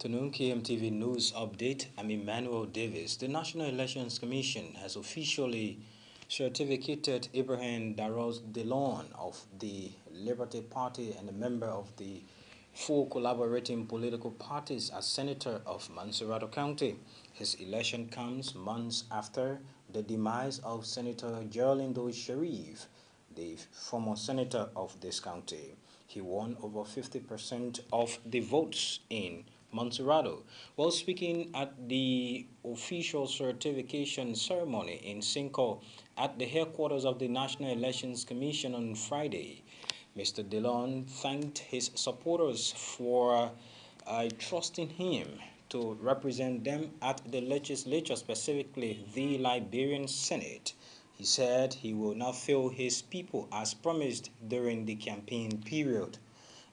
afternoon, KMTV News Update. I'm Emmanuel Davis. The National Elections Commission has officially certificated Ibrahim Daros Delon of the Liberty Party and a member of the four collaborating political parties as Senator of Mansourado County. His election comes months after the demise of Senator Gerlindo Sharif, the former senator of this county. He won over 50% of the votes in Mansourado. While speaking at the official certification ceremony in Cinco at the headquarters of the National Elections Commission on Friday, Mr. Delon thanked his supporters for trusting him to represent them at the legislature, specifically the Liberian Senate. He said he will not fail his people as promised during the campaign period.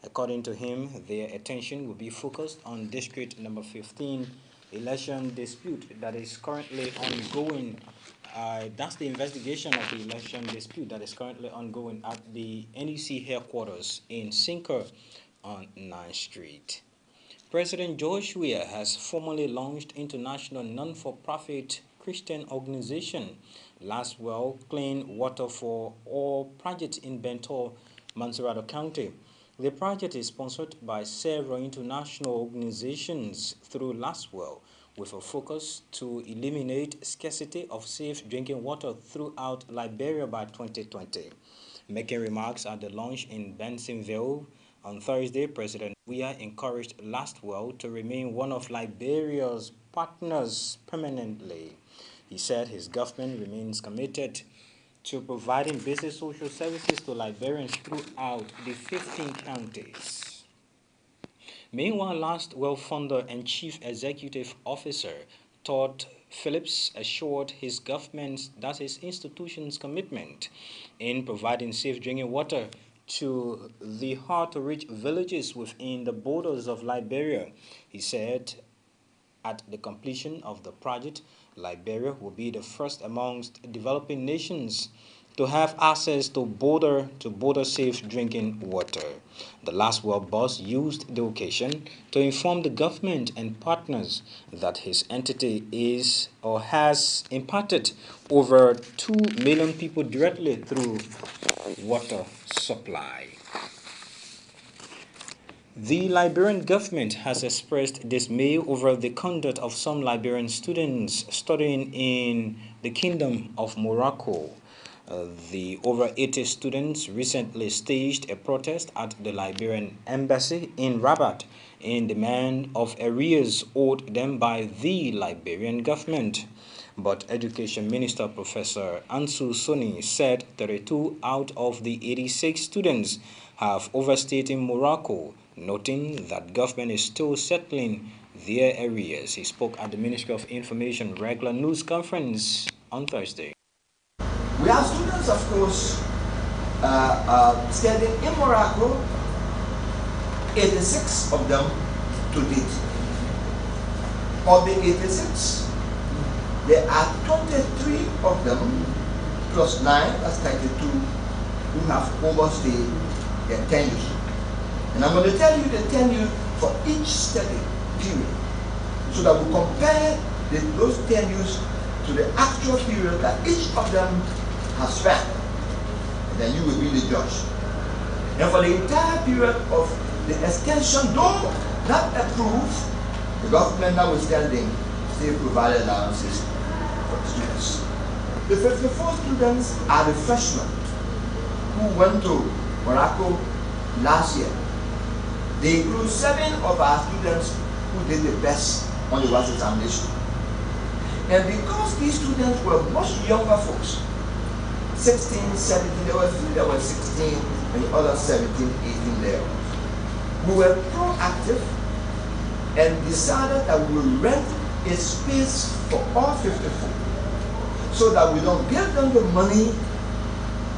According to him, their attention will be focused on District Number 15 election dispute that is currently ongoing. That's the investigation of the election dispute that is currently ongoing at the NEC headquarters in Cinco on 9th Street. President George Weah has formally launched international non-for-profit Christian organization Laswell Clean Water for All project in Bento, Mansourado County. The project is sponsored by several international organizations through Laswell, with a focus to eliminate scarcity of safe drinking water throughout Liberia by 2020. Making remarks at the launch in Bensonville on Thursday, President Weah encouraged Laswell to remain one of Liberia's partners permanently. He said his government remains committed to providing basic social services to Liberians throughout the 15 counties. Meanwhile, Laswell founder and Chief Executive Officer Todd Phillips assured his government that his institution's commitment in providing safe drinking water to the hard-to-reach villages within the borders of Liberia. He said at the completion of the project, Liberia will be the first amongst developing nations to have access to border safe drinking water. The Laswell boss used the occasion to inform the government and partners that his entity is or has impacted over 2 million people directly through water supply. The Liberian government has expressed dismay over the conduct of some Liberian students studying in the Kingdom of Morocco. The over 80 students recently staged a protest at the Liberian embassy in Rabat in demand of arrears owed them by the Liberian government. But Education Minister Professor Ansu Soni said 32 out of the 86 students have overstayed in Morocco, noting that government is still settling their arrears. He spoke at the Ministry of Information regular news conference on Thursday. We have students, of course, studying in Morocco, 86 of them to date. Of the 86, there are 23 of them, plus 9, that's 32, who have overstayed their tenures. And I'm going to tell you the tenure for each study period, so that we compare those tenures to the actual period that each of them has spent. And then you will be the judge. And for the entire period of the extension, though not approved, the government notwithstanding still provided allowances for the students. The 54 students are the freshmen who went to Morocco last year. They include 7 of our students who did the best on the WAS examination. And because these students were much younger folks, 16, 17, there were 3 that were 16, and the other 17, 18 there. We were proactive and decided that we will rent a space for all 54, so that we don't give them the money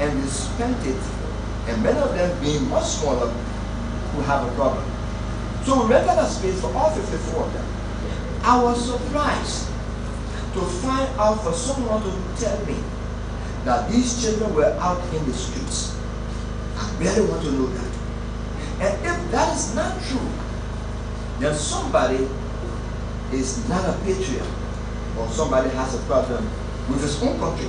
and they spend it, and many of them being much smaller will have a problem. So we rented a space for all 54 of them. I was surprised to find out for someone to tell me that these children were out in the streets. I really want to know that. And if that is not true, then somebody is not a patriot or somebody has a problem with his own country.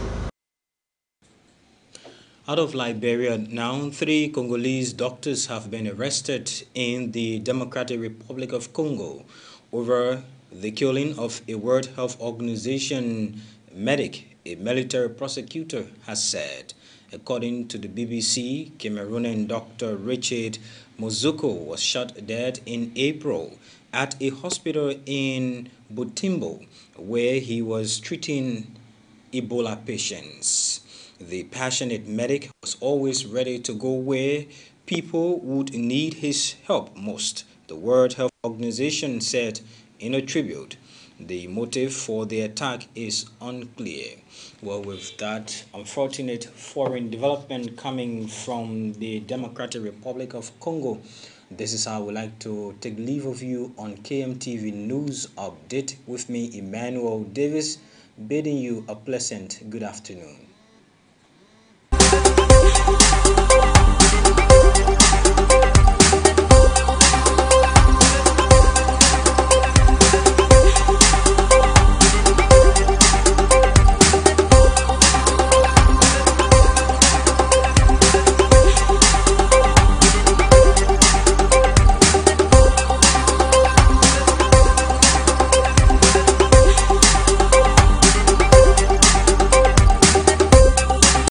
Out of Liberia now, 3 Congolese doctors have been arrested in the Democratic Republic of Congo over the killing of a World Health Organization medic, a military prosecutor has said. According to the BBC, Cameroonian Dr. Richard Mozuko was shot dead in April at a hospital in Butembo, where he was treating Ebola patients. The passionate medic was always ready to go where people would need his help most, the World Health Organization said in a tribute. The motive for the attack is unclear. Well, with that unfortunate foreign development coming from the Democratic Republic of Congo, this is how I would like to take leave of you on KMTV News Update with me, Emmanuel Davis, bidding you a pleasant good afternoon.